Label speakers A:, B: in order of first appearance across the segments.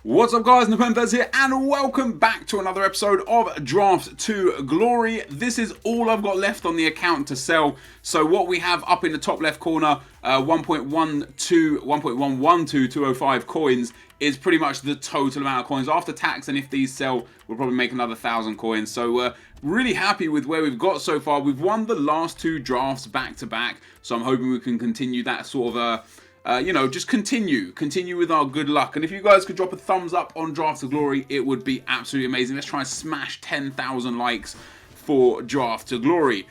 A: What's up guys, NepentheZ here and welcome back to another episode of Draft to Glory. This is all I've got left on the account to sell. So what we have up in the top left corner, 1.112,205 coins is pretty much the total amount of coins after tax, and if these sell, we'll probably make another 1,000 coins. So really happy with where we've got so far. We've won the last two drafts back to back, so I'm hoping we can continue that sort of just continue with our good luck. And if you guys could drop a thumbs up on Draft to Glory, it would be absolutely amazing. Let's try and smash 10,000 likes for Draft to Glory.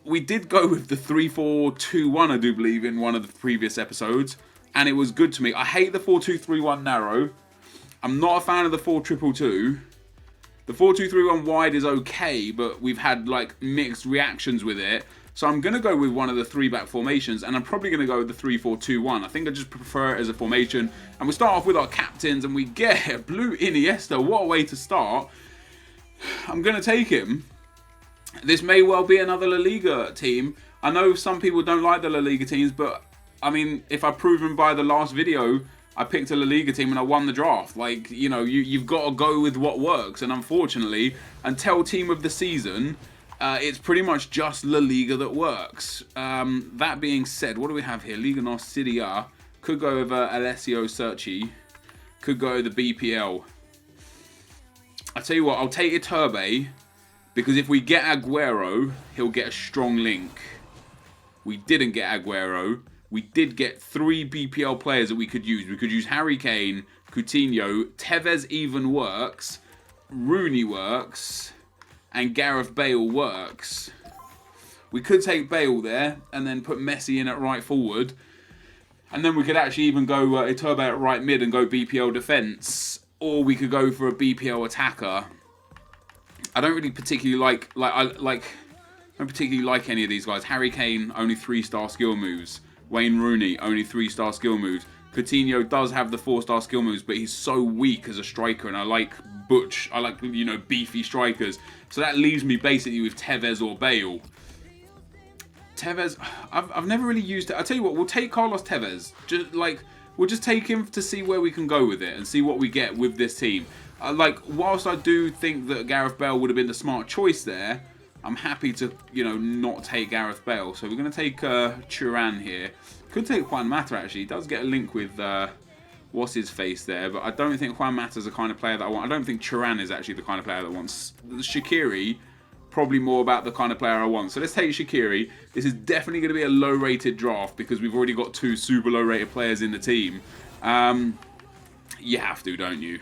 A: We did go with the 3-4-2-1, I do believe, in one of the previous episodes, and it was good to me. I hate the 4-2-3-1 narrow. I'm not a fan of the 4-2-2-2. The 4-2-3-1 wide is okay, but we've had like mixed reactions with it. So I'm going to go with one of the 3-back formations, and I'm probably going to go with the 3-4-2-1. I think I just prefer it as a formation. And we start off with our captains, and we get Blue Iniesta. What a way to start. I'm going to take him. This may well be another La Liga team. I know some people don't like the La Liga teams, but I mean, if I've proven by the last video, I picked a La Liga team and I won the draft. Like, you know, you've got to go with what works. And unfortunately, until team of the season, it's pretty much just La Liga that works. That being said, what do we have here? Liga NOS Serie A. Could go over Alessio Cerci. Could go the BPL. I tell you what, I'll take Iturbe, because if we get Aguero, he'll get a strong link. We didn't get Aguero. We did get 3 BPL players that we could use. We could use Harry Kane, Coutinho, TeVez even works, Rooney works, and Gareth Bale works. We could take Bale there and then put Messi in at right forward. And then we could actually even go Iturbe at right mid and go BPL defence. Or we could go for a BPL attacker. I don't really particularly I don't particularly like any of these guys. Harry Kane, only 3-star skill moves. Wayne Rooney, only 3-star skill moves. Coutinho does have the 4-star skill moves, but he's so weak as a striker, and I like beefy strikers. So that leaves me basically with TeVez or Bale. TeVez, I've never really used it. I tell you what, we'll take Carlos TeVez. We'll just take him to see where we can go with it and see what we get with this team. Whilst I do think that Gareth Bale would have been the smart choice there, I'm happy to, not take Gareth Bale. So we're going to take Turan here. Could take Juan Mata, actually. He does get a link with what's his face there, but I don't think Juan Mata's the kind of player that I want. I don't think Turan is actually the kind of player that wants. Shaqiri, probably more about the kind of player I want. So let's take Shaqiri. This is definitely going to be a low-rated draft because we've already got 2 super low-rated players in the team. You have to, don't you?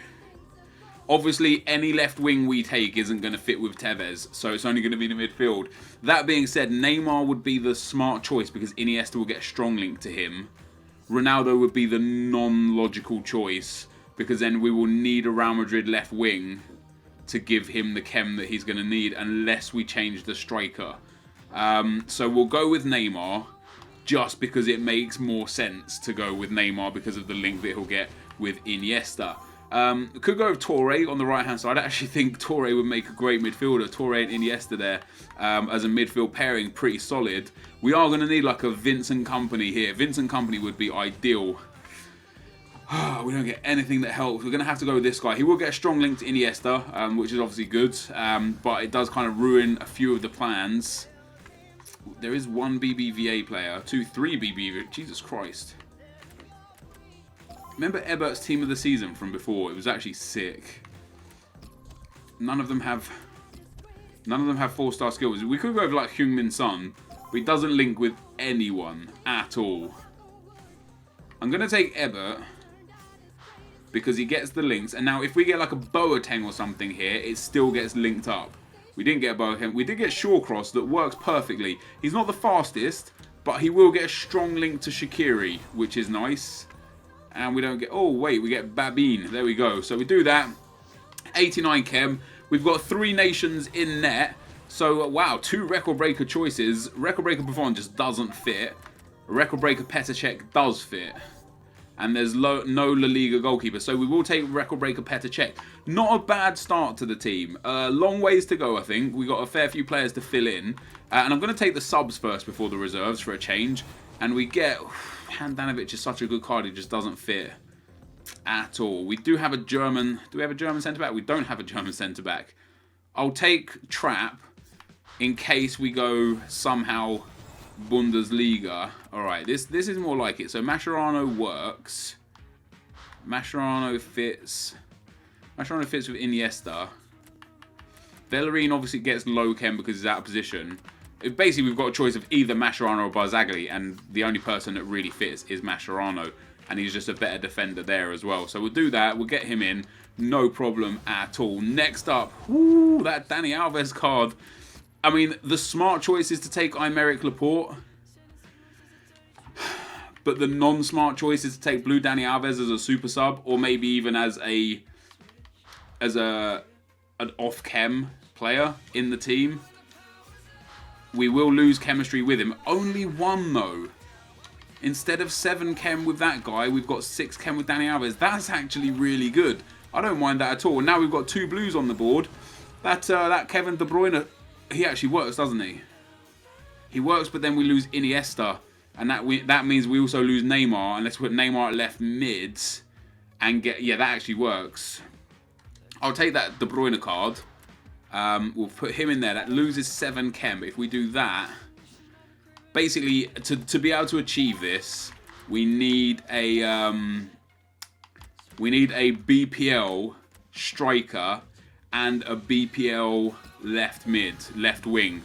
A: Obviously, any left wing we take isn't going to fit with TeVez, so it's only going to be the midfield. That being said, Neymar would be the smart choice because Iniesta will get a strong link to him. Ronaldo would be the non-logical choice because then we will need a Real Madrid left wing to give him the chem that he's going to need unless we change the striker. So we'll go with Neymar just because it makes more sense to go with Neymar because of the link that he'll get with Iniesta. Could go with Toure on the right hand side. I actually think Toure would make a great midfielder. Toure and Iniesta there as a midfield pairing, pretty solid. We are going to need like a Vincent Kompany here. Vincent Kompany would be ideal. We don't get anything that helps. We're going to have to go with this guy. He will get a strong link to Iniesta, which is obviously good, but it does kind of ruin a few of the plans. There is 1 BBVA player, 3 BBVA. Jesus Christ. Remember Ebert's team of the season from before? It was actually sick. None of them have 4-star skills. We could go over like Heung-min Son, but he doesn't link with anyone at all. I'm gonna take Ebert because he gets the links. And now if we get like a Boateng or something here, it still gets linked up. We didn't get Boateng. We did get Shawcross that works perfectly. He's not the fastest, but he will get a strong link to Shaqiri, which is nice. And we don't get... Oh, wait. We get Babin. There we go. So we do that. 89 chem. We've got 3 nations in net. So, wow. 2 record breaker choices. Record breaker Buffon just doesn't fit. Record breaker Petr Cech does fit. And there's no La Liga goalkeeper. So we will take record breaker Petr Cech. Not a bad start to the team. Long ways to go, I think. We've got a fair few players to fill in. And I'm going to take the subs first before the reserves for a change. And we get... Handanovic is such a good card, he just doesn't fit. at all. We do have a German... Do we have a German centre-back? We don't have a German centre-back. I'll take Trap in case we go somehow Bundesliga. Alright, this is more like it. So Mascherano works. Mascherano fits with Iniesta. Bellerin obviously gets low chem because he's out of position. Basically, we've got a choice of either Mascherano or Barzagli, and the only person that really fits is Mascherano, and he's just a better defender there as well. So we'll do that. We'll get him in. No problem at all. Next up, whoo, that Dani Alves card. I mean, the smart choice is to take Aymeric Laporte, but the non-smart choice is to take Blue Dani Alves as a super sub, or maybe even as an off-chem player in the team. We will lose chemistry with him. Only 1 though. Instead of 7 chem with that guy, we've got 6 chem with Dani Alves. That's actually really good. I don't mind that at all. Now we've got 2 blues on the board. That Kevin De Bruyne, he actually works, doesn't he? He works, but then we lose Iniesta. And that means we also lose Neymar. And let's put Neymar at left mids. And yeah, that actually works. I'll take that De Bruyne card. We'll put him in there. That loses 7 chem. If we do that, basically, to be able to achieve this, we need a BPL striker and a BPL left wing.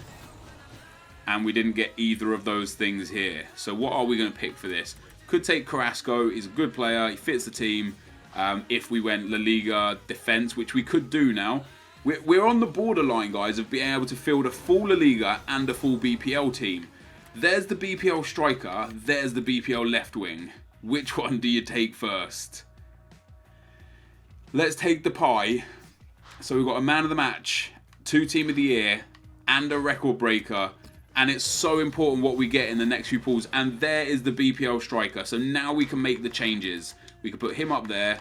A: And we didn't get either of those things here. So what are we going to pick for this? Could take Carrasco. He's a good player. He fits the team. If we went La Liga defense, which we could do now. We're on the borderline, guys, of being able to field a full La Liga and a full BPL team. There's the BPL striker. There's the BPL left wing. Which one do you take first? Let's take the pie. So we've got a man of the match, 2 team of the year, and a record breaker. And it's so important what we get in the next few pools. And there is the BPL striker. So now we can make the changes. We can put him up there.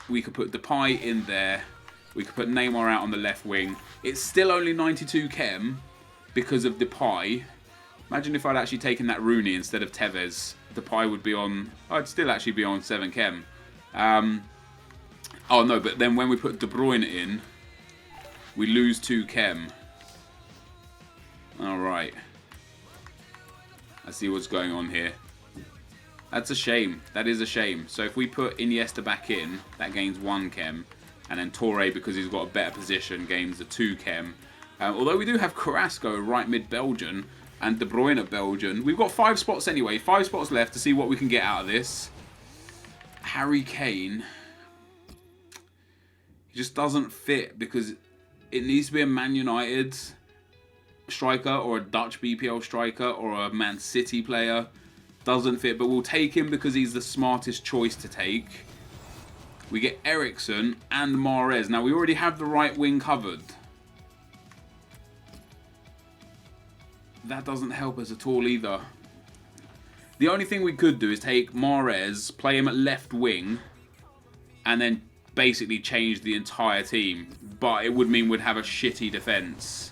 A: We could put Depay in there. We could put Neymar out on the left wing. It's still only 92 chem because of Depay. Imagine if I'd actually taken that Rooney instead of Tevez. Depay would be on... I'd still actually be on 7 chem. Oh no, but then when we put De Bruyne in, we lose 2 chem. Alright. I see what's going on here. That's a shame. That is a shame. So if we put Iniesta back in, that gains 1 chem. And then Torre, because he's got a better position, gains a 2 chem. Although we do have Carrasco, right mid Belgian, and De Bruyne Belgian. We've got 5 spots anyway. 5 spots left to see what we can get out of this. Harry Kane. He just doesn't fit because it needs to be a Man United striker or a Dutch BPL striker or a Man City player. Doesn't fit, but we'll take him because he's the smartest choice to take. We get Ericsson and Mahrez. Now, we already have the right wing covered. That doesn't help us at all either. The only thing we could do is take Mahrez, play him at left wing, and then basically change the entire team. But it would mean we'd have a shitty defence.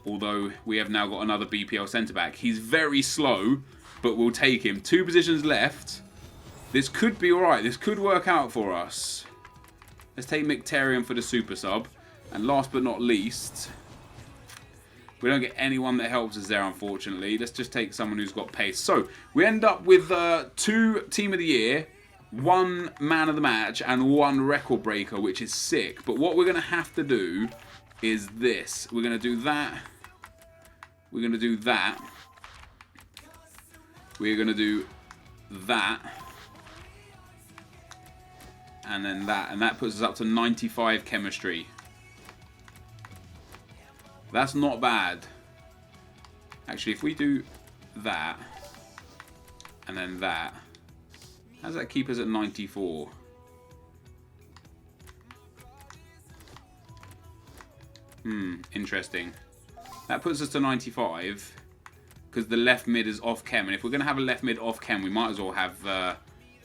A: Although we have now got another BPL centre-back. He's very slow, but we'll take him. 2 positions left. This could be alright. This could work out for us. Let's take Mkhitaryan for the super sub. And last but not least, we don't get anyone that helps us there, unfortunately. Let's just take someone who's got pace. So, we end up with 2 Team of the Year, 1 Man of the Match, and 1 Record Breaker, which is sick. But what we're going to have to do is this. We're going to do that. We're going to do that. We're going to do that. And then that. And that puts us up to 95 chemistry. That's not bad. Actually, if we do that, and then that, how does that keep us at 94? Interesting. That puts us to 95, because the left mid is off chem. And if we're going to have a left mid off chem, we might as well have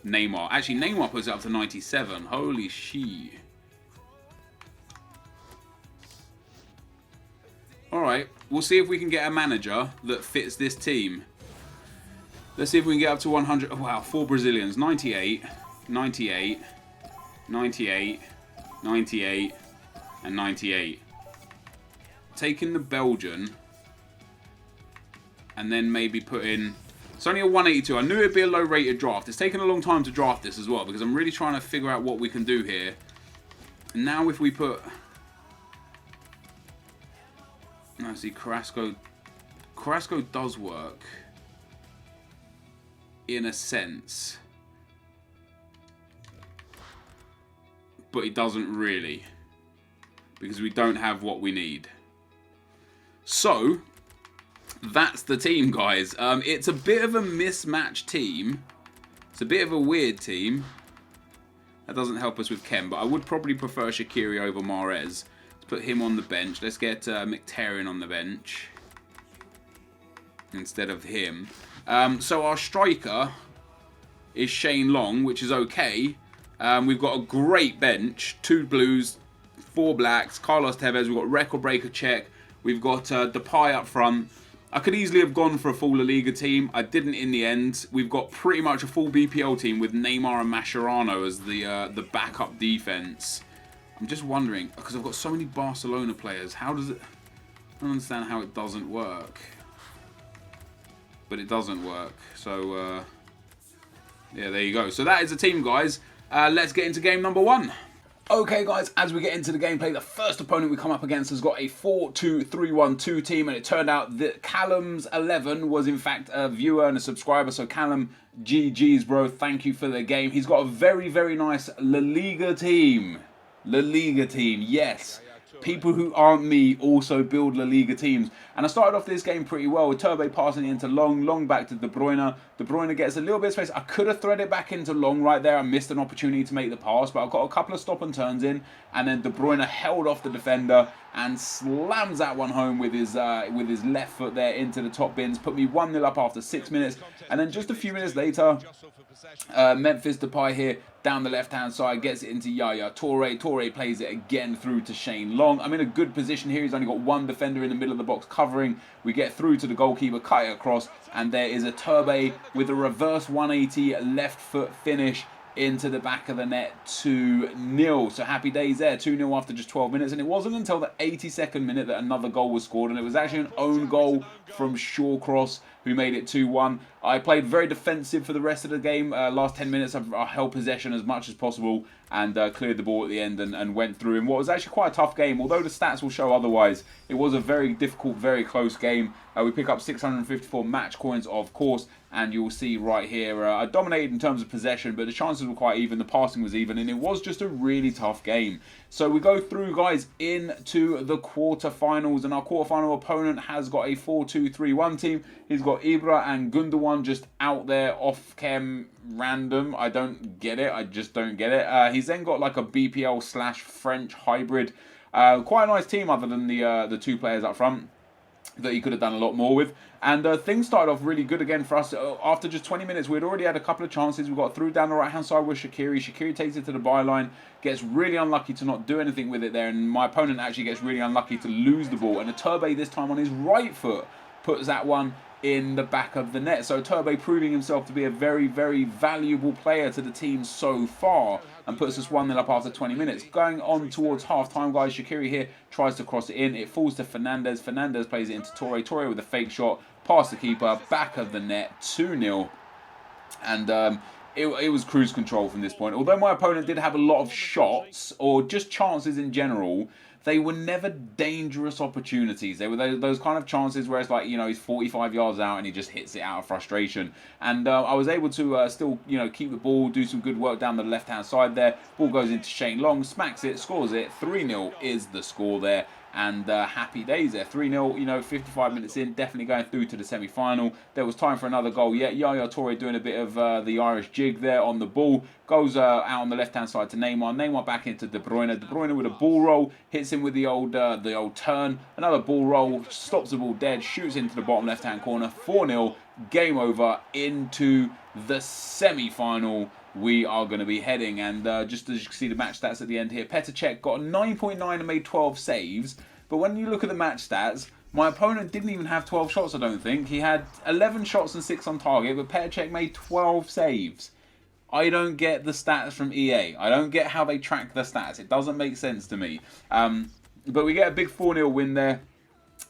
A: Neymar. Actually, Neymar puts it up to 97. Holy shit. Alright, we'll see if we can get a manager that fits this team. Let's see if we can get up to 100. Wow, 4 Brazilians. 98, 98, 98, 98, and 98. Taking the Belgian, and then maybe put in... It's only a 182. I knew it'd be a low-rated draft. It's taken a long time to draft this as well, because I'm really trying to figure out what we can do here. And now if we put... No, see, Carrasco does work. In a sense. But it doesn't really. Because we don't have what we need. So, that's the team, guys. It's a bit of a mismatched team. It's a bit of a weird team. That doesn't help us with Ken, but I would probably prefer Shaqiri over Mahrez. Let's put him on the bench. Let's get Mkhitaryan on the bench instead of him. So our striker is Shane Long, which is okay. We've got a great bench. 2 blues, 4 blacks. Carlos Tevez. We've got record breaker Czech. We've got Depay up front. I could easily have gone for a full La Liga team. I didn't in the end. We've got pretty much a full BPL team with Neymar and Mascherano as the backup defense. I'm just wondering, because I've got so many Barcelona players, how does it... I don't understand how it doesn't work. But it doesn't work. So, yeah, there you go. So that is the team, guys. Let's get into game number 1. Okay, guys, as we get into the gameplay, the first opponent we come up against has got a 4-2-3-1-2 team, and it turned out that Callum's 11 was, in fact, a viewer and a subscriber. So, Callum, GG's, bro. Thank you for the game. He's got a very, very nice La Liga team. La Liga team, yes. People who aren't me also build La Liga teams. And I started off this game pretty well with Turbo passing into Long. Long back to De Bruyne. De Bruyne gets a little bit of space. I could have threaded back into Long right there. I missed an opportunity to make the pass, but I've got a couple of stop and turns in. And then De Bruyne held off the defender and slams that one home with his left foot there into the top bins. Put me 1-0 up after 6 minutes. And then just a few minutes later, Memphis Depay here down the left-hand side gets it into Yaya Toure. Toure plays it again through to Shane Long. I'm in a good position here. He's only got one defender in the middle of the box covering. We get through to the goalkeeper, cut it across, and there is a Turbe with a reverse 180 left foot finish into the back of the net, 2-0. So happy days there, 2-0 after just 12 minutes. And it wasn't until the 82nd minute that another goal was scored, and it was actually an own goal from Shawcross, who made it 2-1. I played very defensive for the rest of the game. Last 10 minutes, I held possession as much as possible and cleared the ball at the end and went through in what was actually quite a tough game. Although the stats will show otherwise, it was a very difficult, very close game. We pick up 654 match coins, of course, and you'll see right here, I dominated in terms of possession, but the chances were quite even, the passing was even, and it was just a really tough game. So we go through, guys, into the quarterfinals, and our quarterfinal opponent has got a 4-2-3-1 team. He's got Ibra and Gundogan just out there off-chem random. I don't get it. I just don't get it. He's then got like a BPL/French hybrid. Quite a nice team other than the 2 players up front that he could have done a lot more with. And things started off really good again for us. After just 20 minutes, we'd already had a couple of chances. We got through down the right-hand side with Shaqiri. Shaqiri takes it to the byline, gets really unlucky to not do anything with it there, and my opponent actually gets really unlucky to lose the ball. And a Turbe this time on his right foot puts that one in the back of the net. So Turbe proving himself to be a very, very valuable player to the team so far, and puts us 1-0 up after 20 minutes. Going on towards half-time, guys, Shaqiri here tries to cross it in. It falls to Fernandez. Fernandez plays it into Toure. Toure with a fake shot, past the keeper, back of the net, 2-0. And it was cruise control from this point. Although my opponent did have a lot of shots, or just chances in general, they were never dangerous opportunities. They were those kind of chances where it's like, you know, he's 45 yards out and he just hits it out of frustration. And I was able to still, you know, keep the ball, do some good work down the left-hand side there. Ball goes into Shane Long, smacks it, scores it. 3-0 is the score there. And happy days there. 3-0, you know, 55 minutes in, definitely going through to the semi-final. There was time for another goal yet. Yaya Toure doing a bit of the Irish jig there on the ball. Goes out on the left-hand side to Neymar. Neymar back into De Bruyne. De Bruyne with a ball roll. Hits him with the old turn. Another ball roll. Stops the ball dead. Shoots into the bottom left-hand corner. 4-0. Game over into the semi-final. We are going to be heading, and just as you can see the match stats at the end here, Petr Cech got a 9.9 and made 12 saves, but when you look at the match stats, my opponent didn't even have 12 shots, I don't think. He had 11 shots and 6 on target, but Petr Cech made 12 saves. I don't get the stats from EA. I don't get how they track the stats. It doesn't make sense to me. But we get a big 4-0 win there.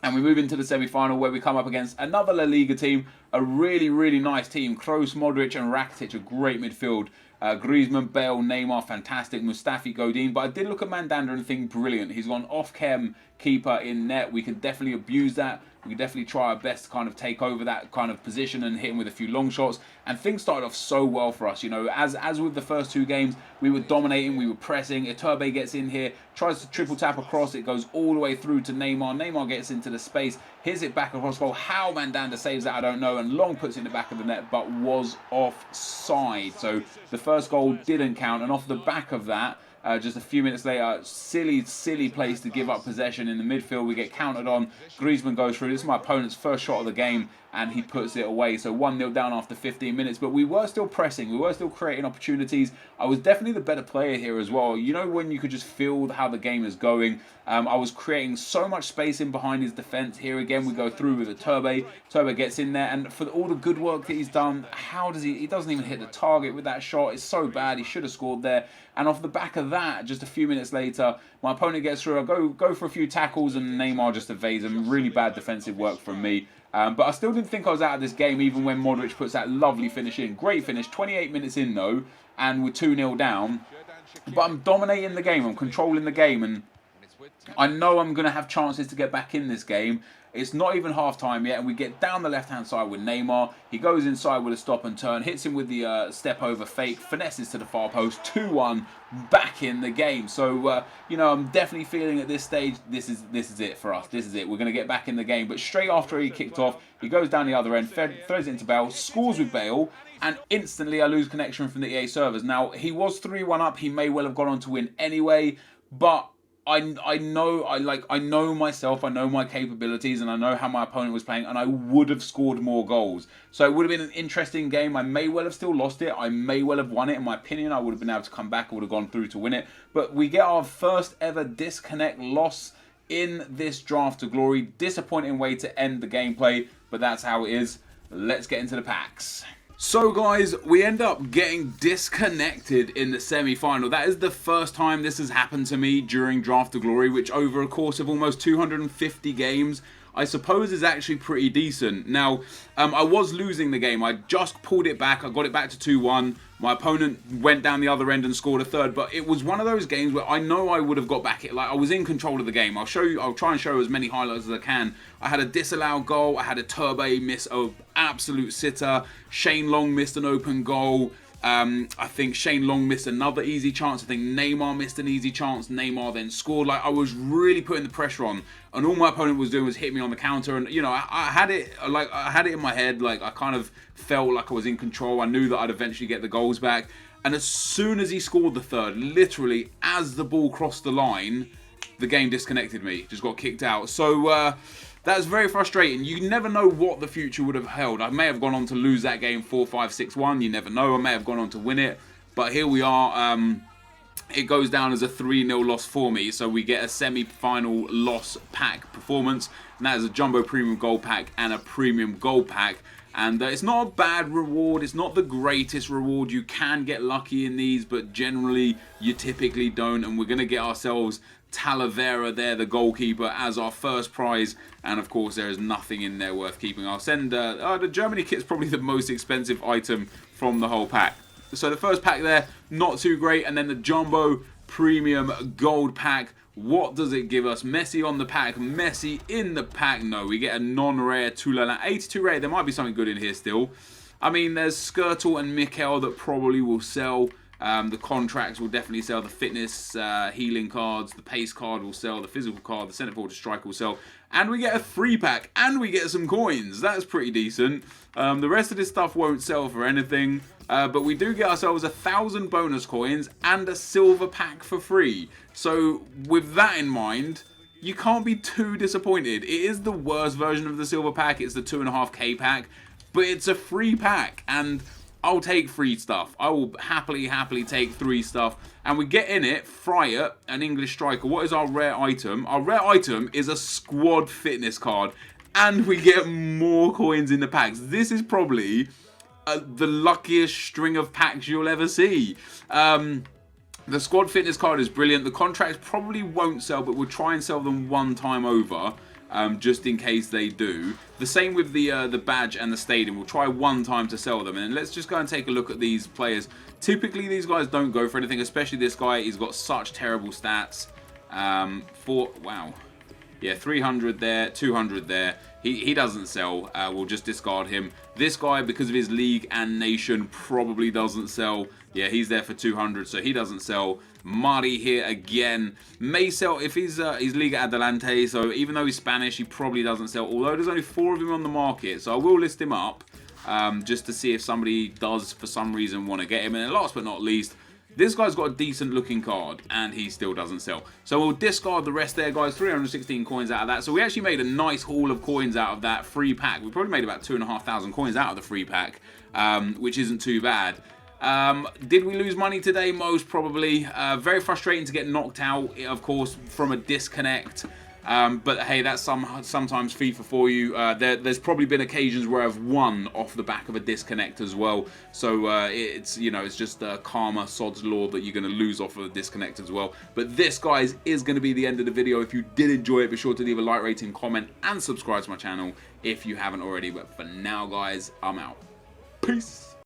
A: And we move into the semi-final where we come up against another La Liga team, a really, really nice team. Kroos, Modric and Rakitic, a great midfield. Griezmann, Bale, Neymar, fantastic. Mustafi, Godin. But I did look at Mandanda and think brilliant. He's got an off-chem keeper in net. We can definitely abuse that. We can definitely try our best to kind of take over that kind of position and hit him with a few long shots. And things started off so well for us, you know. As with the first 2 games, we were dominating, we were pressing. Iturbe gets in here, tries to triple tap across. It goes all the way through to Neymar. Neymar gets into the space, hits it back across goal. How Mandanda saves that, I don't know. And Long puts it in the back of the net, but was offside. So the first goal didn't count. And off the back of that, just a few minutes later, silly place to give up possession in the midfield. We get countered on. Griezmann goes through. This is my opponent's first shot of the game, and he puts it away. So 1-0 down after 15 minutes. But we were still pressing. We were still creating opportunities. I was definitely the better player here as well. You know, when you could just feel how the game is going. I was creating so much space in behind his defence. Here again, we go through with Iturbe. Iturbe gets in there, and for all the good work that he's done, how does he doesn't even hit the target with that shot. It's so bad. He should have scored there. And off the back of that, just a few minutes later, my opponent gets through. I go for a few tackles, and Neymar just evades him. Really bad defensive work from me. But I still didn't think I was out of this game, even when Modric puts that lovely finish in. Great finish. 28 minutes in, though, and we're 2-0 down. But I'm dominating the game. I'm controlling the game, and I know I'm going to have chances to get back in this game. It's not even half-time yet, and we get down the left-hand side with Neymar. He goes inside with a stop and turn, hits him with the step-over fake, finesses to the far post, 2-1, back in the game. So, you know, I'm definitely feeling at this stage, this is it for us. This is it. We're going to get back in the game. But straight after he kicked off, he goes down the other end, throws it into Bale, scores with Bale, and instantly I lose connection from the EA servers. Now, he was 3-1 up. He may well have gone on to win anyway, but I know myself, I know my capabilities, and I know how my opponent was playing, and I would have scored more goals. So it would have been an interesting game. I may well have still lost it. I may well have won it. In my opinion, I would have been able to come back. I would have gone through to win it. But we get our first ever disconnect loss in this draft to glory. Disappointing way to end the gameplay, but that's how it is. Let's get into the packs. So guys, we end up getting disconnected in the semi-final. That is the first time this has happened to me during Draft to Glory, which over a course of almost 250 games, I suppose is actually pretty decent. Now, I was losing the game. I just pulled it back. I got it back to 2-1. My opponent went down the other end and scored a third, but it was one of those games where I know I would have got back it. Like, I was in control of the game. I'll try and show as many highlights as I can. I had a disallowed goal. I had a Iturbe miss an absolute sitter. Shane Long missed an open goal. I think Shane Long missed another easy chance. I think Neymar missed an easy chance. Neymar then scored. Like, I was really putting the pressure on, and all my opponent was doing was hit me on the counter. And you know, I had it in my head. Like, I kind of felt like I was in control. I knew that I'd eventually get the goals back. And as soon as he scored the third, literally as the ball crossed the line, the game disconnected me. Just got kicked out. So that's very frustrating. You never know what the future would have held. I may have gone on to lose that game 4-5, 6-1. You never know. I may have gone on to win it. But here we are. It goes down as a 3-0 loss for me. So we get a semi-final loss pack performance. And that is a Jumbo Premium Gold Pack and a Premium Gold Pack. And it's not a bad reward. It's not the greatest reward. You can get lucky in these, but generally you typically don't. And we're going to get ourselves Talavera there, the goalkeeper, as our first prize. And of course, there is nothing in there worth keeping. I'll send the Germany kit's probably the most expensive item from the whole pack. So the first pack there, not too great. And then the Jumbo Premium Gold Pack. What does it give us? Messi on the pack. Messi in the pack. No, we get a non-rare Tulala. 82 rare. There might be something good in here still. I mean, there's Skirtle and Mikel that probably will sell. The contracts will definitely sell. The fitness, healing cards, the pace card will sell. The physical card, the centre forward striker will sell. And we get a free pack. And we get some coins. That's pretty decent. The rest of this stuff won't sell for anything. But we do get ourselves 1,000 bonus coins and a silver pack for free. So with that in mind, you can't be too disappointed. It is the worst version of the silver pack. It's the 2.5k pack. But it's a free pack. And I'll take free stuff. I will happily take free stuff. And we get in it, Fryer, an English striker. What is our rare item? Our rare item is a squad fitness card. And we get more coins in the packs. This is probably the luckiest string of packs you'll ever see. The squad fitness card is brilliant. The contracts probably won't sell, but we'll try and sell them one time over, just in case they do. The same with the badge and the stadium. We'll try one time to sell them. And let's just go and take a look at these players. Typically, these guys don't go for anything, especially this guy. He's got such terrible stats. Wow. Yeah, 300 there, 200 there. He doesn't sell. We'll just discard him. This guy, because of his league and nation, probably doesn't sell. Yeah, he's there for 200, so he doesn't sell. Mari here again. May sell if he's Liga Adelante, so even though he's Spanish, he probably doesn't sell. Although there's only 4 of him on the market, so I will list him up just to see if somebody does, for some reason, want to get him. And last but not least, this guy's got a decent looking card, and he still doesn't sell. So we'll discard the rest there, guys. 316 coins out of that. So we actually made a nice haul of coins out of that free pack. We probably made about 2,500 coins out of the free pack, which isn't too bad. Did we lose money today? Most probably. Very frustrating to get knocked out, of course, from a disconnect. But hey, that's sometimes FIFA for you. There's probably been occasions where I've won off the back of a disconnect as well. So it's, you know, it's just karma, sod's law that you're going to lose off of a disconnect as well. But this, guys, is going to be the end of the video. If you did enjoy it, be sure to leave a like, rating, comment, and subscribe to my channel if you haven't already. But for now, guys, I'm out. Peace.